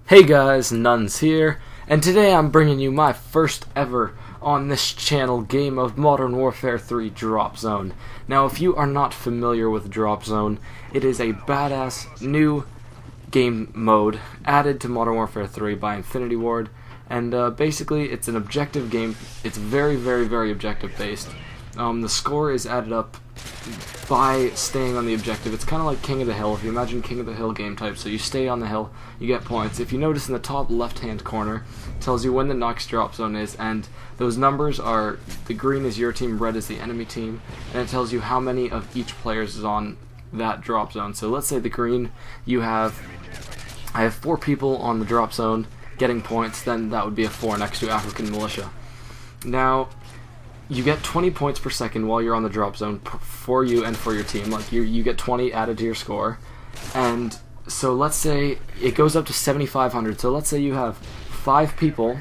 Hey guys, Nuns here, and today I'm bringing you my first ever on this channel game of Modern Warfare 3 Drop Zone. Now, if you are not familiar with Drop Zone, it is a badass new game mode added to Modern Warfare 3 by Infinity Ward, and basically it's an objective game. It's very objective based. The score is added up by staying on the objective. It's kind of like King of the Hill, if you imagine King of the Hill game type. So you stay on the hill, you get points. If you notice in the top left hand corner, it tells you when the next drop zone is, and those numbers are, the green is your team, red is the enemy team, and it tells you how many of each players is on that drop zone. So let's say the green, I have 4 people on the drop zone getting points, then that would be a 4 next to African Militia. Now, you get 20 points per second while you're on the drop zone for you and for your team. Like you get 20 added to your score, and so let's say it goes up to 7,500. So let's say you have 5 people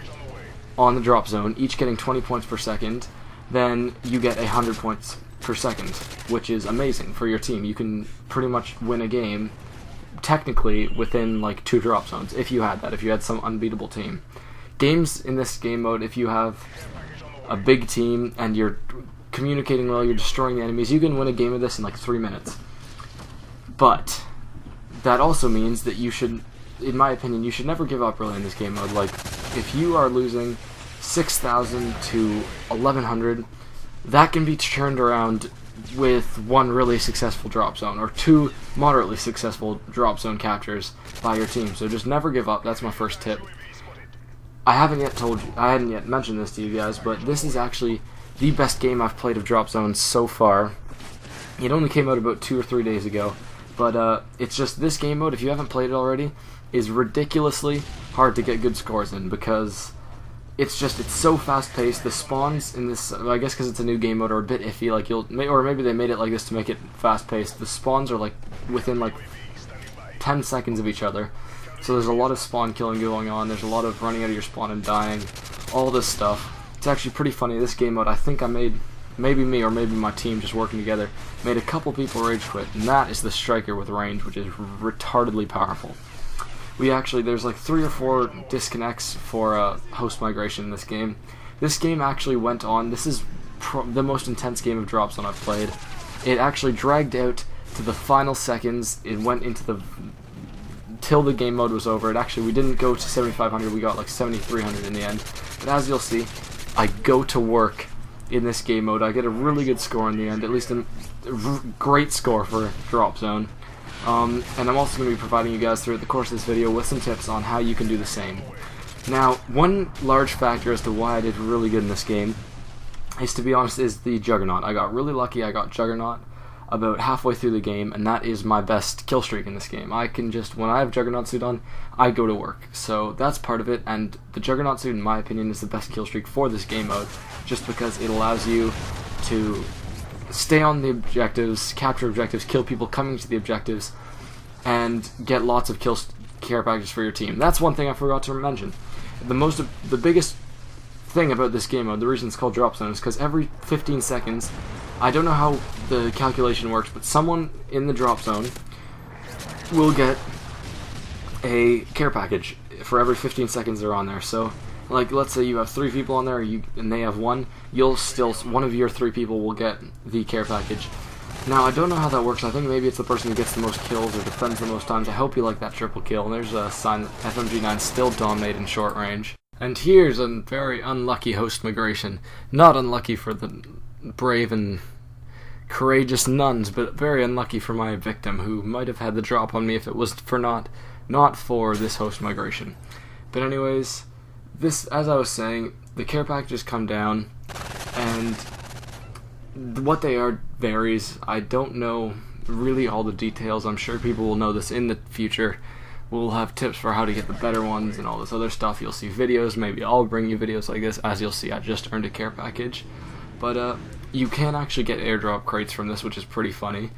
on the drop zone, each getting 20 points per second. Then you get 100 points per second, which is amazing for your team. You can pretty much win a game technically within like 2 drop zones if you had that. If you had some unbeatable team. Games in this game mode, if you have a big team and you're communicating well, you're destroying the enemies, you can win a game of this in like 3 minutes. But that also means that you should, in my opinion, you should never give up really in this game mode. Like, if you are losing 6,000 to 1,100, that can be turned around with 1 really successful drop zone, or 2 moderately successful drop zone captures by your team. So just never give up. That's my first tip. I hadn't yet mentioned this to you guys, but this is actually the best game I've played of Drop Zone so far. It only came out about 2 or 3 days ago, but it's just this game mode, if you haven't played it already, is ridiculously hard to get good scores in, because it's so fast-paced. The spawns in this, I guess because it's a new game mode, are a bit iffy. Like or maybe they made it like this to make it fast-paced. The spawns are like within like 10 seconds of each other. So there's a lot of spawn killing going on, there's a lot of running out of your spawn and dying, all this stuff. It's actually pretty funny. This game mode, I think I made, maybe me or maybe my team just working together, made a couple people rage quit, and that is the striker with range, which is retardedly powerful. There's like 3 or 4 disconnects for host migration in this game. This game actually went on, this is the most intense game of Drop Zone I've played. It actually dragged out to the final seconds. It went into till the game mode was over. We didn't go to 7,500, we got like 7,300 in the end. But as you'll see, I go to work in this game mode. I get a really good score in the end, at least a great score for Drop Zone. And I'm also going to be providing you guys throughout the course of this video with some tips on how you can do the same. Now, one large factor as to why I did really good in this game is, to be honest, is the Juggernaut. I got really lucky. I got Juggernaut about halfway through the game, and that is my best kill streak in this game. I can just, when I have Juggernaut suit on, I go to work. So that's part of it, and the Juggernaut suit, in my opinion, is the best kill streak for this game mode, just because it allows you to stay on the objectives, capture objectives, kill people coming to the objectives, and get lots of care packages for your team. That's one thing I forgot to mention. The biggest thing about this game mode, the reason it's called Drop Zone, is because every 15 seconds, I don't know how the calculation works, but someone in the drop zone will get a care package for every 15 seconds they're on there. So, like, let's say you have 3 people on there, and they have 1, one of your 3 people will get the care package. Now, I don't know how that works. I think maybe it's the person who gets the most kills or defends the most times. I hope you like that triple kill. And there's a sign that FMG9 still dominate in short range. And here's a very unlucky host migration. Not unlucky for the brave and courageous nuns, but very unlucky for my victim, who might have had the drop on me if it was for not for this host migration. But anyways, this, as I was saying, the care packages come down, and what they are varies. I don't know really all the details. I'm sure people will know this in the future. We'll have tips for how to get the better ones and all this other stuff. You'll see videos. Maybe I'll bring you videos like this. As you'll see, I just earned a care package. But you can actually get airdrop crates from this, which is pretty funny.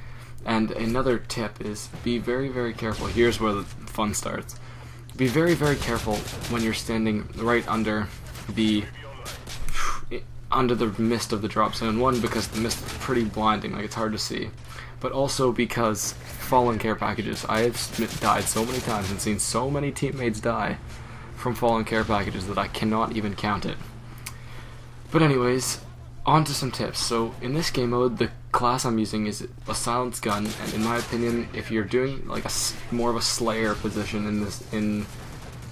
And another tip is be very careful. Here's where the fun starts. Be very careful when you're standing right under the under the mist of the drop zone. One, because the mist is pretty blinding, like it's hard to see, but also because fallen care packages. I have died so many times and seen so many teammates die from fallen care packages that I cannot even count it. But anyways, on to some tips. So in this game mode, the class I'm using is a silenced gun, and in my opinion, if you're doing like more of a slayer position in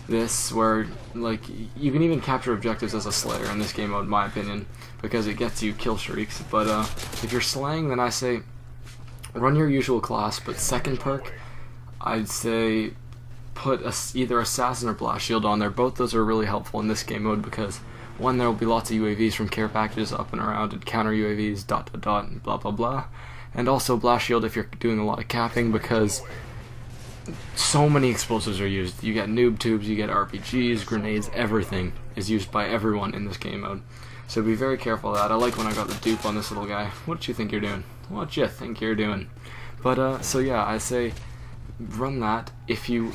this where like you can even capture objectives as a slayer in this game mode, in my opinion, because it gets you kill streaks. But if you're slaying, then I say run your usual class, but second perk, I'd say put either Assassin or Blast Shield on there. Both those are really helpful in this game mode because one, there will be lots of UAVs from care packages up and around and counter UAVs, ... and blah blah blah. And also Blast Shield if you're doing a lot of capping, because so many explosives are used. You get noob tubes, you get RPGs, grenades, everything is used by everyone in this game mode. So be very careful of that. I like when I got the dupe on this little guy. What you think you're doing? What you think you're doing? But so yeah, I say run that. If you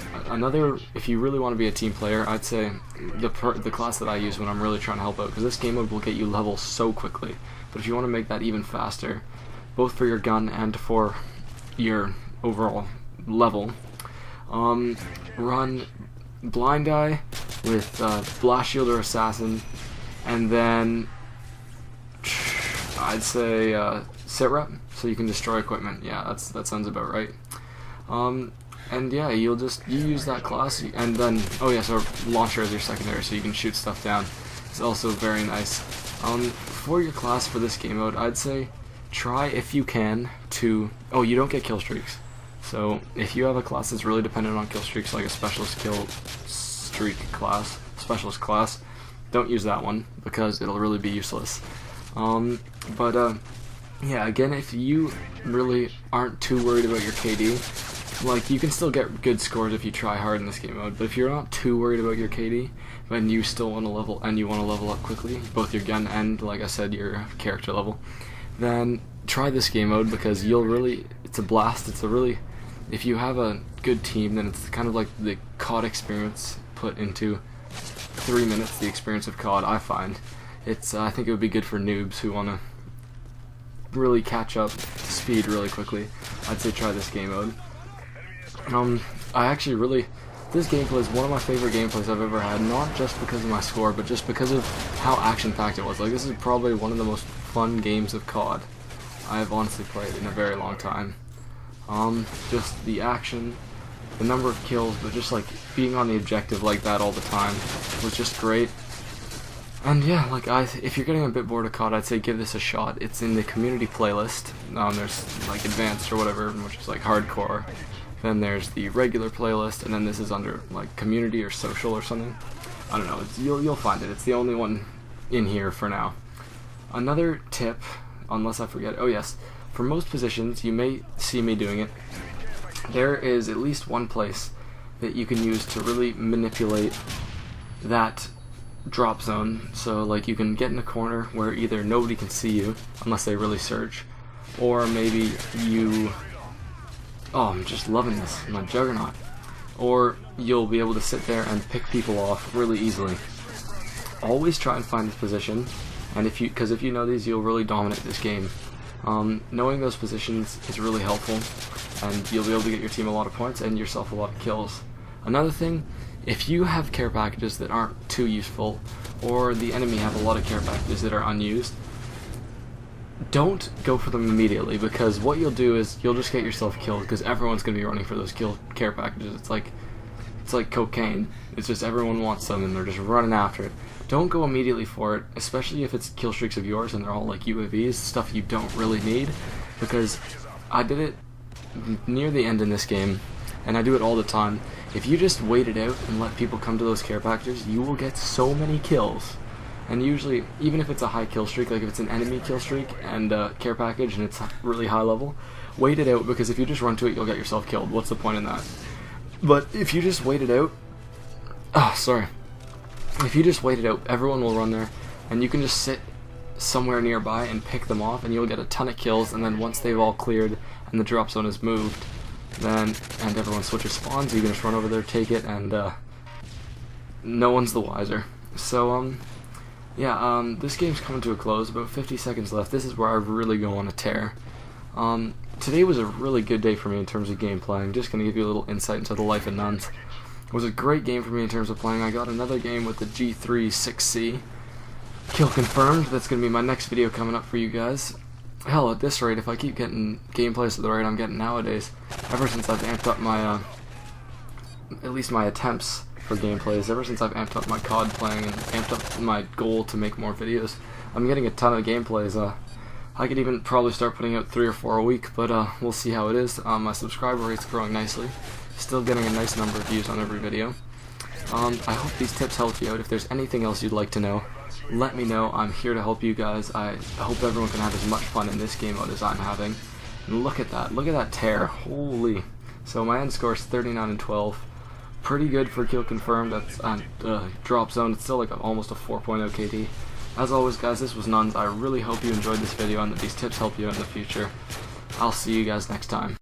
really want to be a team player, I'd say the class that I use when I'm really trying to help out, because this game mode will get you level so quickly. But if you want to make that even faster, both for your gun and for your overall level, run Blind Eye with Blast Shield or Assassin, and then I'd say sit rep, so you can destroy equipment. Yeah, that sounds about right. And yeah, you use that class, and then, oh yeah, so launcher is your secondary, so you can shoot stuff down. It's also very nice. For your class for this game mode, I'd say try, if you can, to, you don't get kill streaks. So if you have a class that's really dependent on kill streaks, like a specialist kill streak class, specialist class, don't use that one, because it'll really be useless. Yeah, again, if you really aren't too worried about your KD, like, you can still get good scores if you try hard in this game mode, but if you're not too worried about your KD, and you still want to level up quickly, both your gun and, like I said, your character level, then try this game mode, because it's a blast. If you have a good team, then it's kind of like the COD experience put into 3 minutes, the experience of COD, I find. I think it would be good for noobs who want to really catch up to speed really quickly. I'd say try this game mode. This gameplay is one of my favorite gameplays I've ever had, not just because of my score, but just because of how action-packed it was. Like, this is probably one of the most fun games of COD I've honestly played in a very long time. Just the action, the number of kills, but just like being on the objective like that all the time was just great. And yeah, if you're getting a bit bored of COD, I'd say give this a shot. It's in the community playlist. There's like advanced or whatever, which is like hardcore. Then there's the regular playlist, and then this is under like community or social or something. I don't know. You'll find it. It's the only one in here for now. Another tip, unless I forget. Oh yes, for most positions, you may see me doing it. There is at least one place that you can use to really manipulate that drop zone. So like you can get in a corner where either nobody can see you unless they really search, or maybe you I'm just loving this, I'm a juggernaut, or you'll be able to sit there and pick people off really easily. Always try and find this position, and if you know these, you'll really dominate this game. Knowing those positions is really helpful, and you'll be able to get your team a lot of points and yourself a lot of kills. Another thing, if you have care packages that aren't too useful, or the enemy have a lot of care packages that are unused, don't go for them immediately, because what you'll do is you'll just get yourself killed, because everyone's going to be running for those care packages. It's like cocaine. It's just everyone wants them and they're just running after it. Don't go immediately for it, especially if it's kill streaks of yours and they're all like UAVs, stuff you don't really need, because I did it near the end in this game, and I do it all the time. If you just wait it out and let people come to those care packages, you will get so many kills. And usually, even if it's a high kill streak, like if it's an enemy kill streak and care package and it's really high level, wait it out, because if you just run to it, you'll get yourself killed. What's the point in that? But if you just wait it out, if you just wait it out, everyone will run there, and you can just sit somewhere nearby and pick them off, and you'll get a ton of kills. And then once they've all cleared and the drop zone is moved, and everyone switches spawns, you can just run over there, take it, and no one's the wiser. So yeah, this game's coming to a close. About 50 seconds left. This is where I really go on a tear. Today was a really good day for me in terms of gameplay. I'm just going to give you a little insight into the life of nuns. It was a great game for me in terms of playing. I got another game with the G3 6C. Kill confirmed. That's going to be my next video coming up for you guys. Hell, at this rate, if I keep getting gameplays at the rate I'm getting nowadays, ever since I've amped up my, at least my attempts for gameplays, ever since I've amped up my COD playing and amped up my goal to make more videos, I'm getting a ton of gameplays. I could even probably start putting out 3 or 4 a week, but we'll see how it is. My subscriber rate's growing nicely. Still getting a nice number of views on every video. I hope these tips help you out. If there's anything else you'd like to know, let me know. I'm here to help you guys. I hope everyone can have as much fun in this game mode as I'm having. And look at that tear. Holy. So my end score is 39-12. Pretty good for kill confirmed. That's on drop zone. It's still like almost a 4.0 KD. As always, guys, this was Nuns. I really hope you enjoyed this video and that these tips help you in the future. I'll see you guys next time.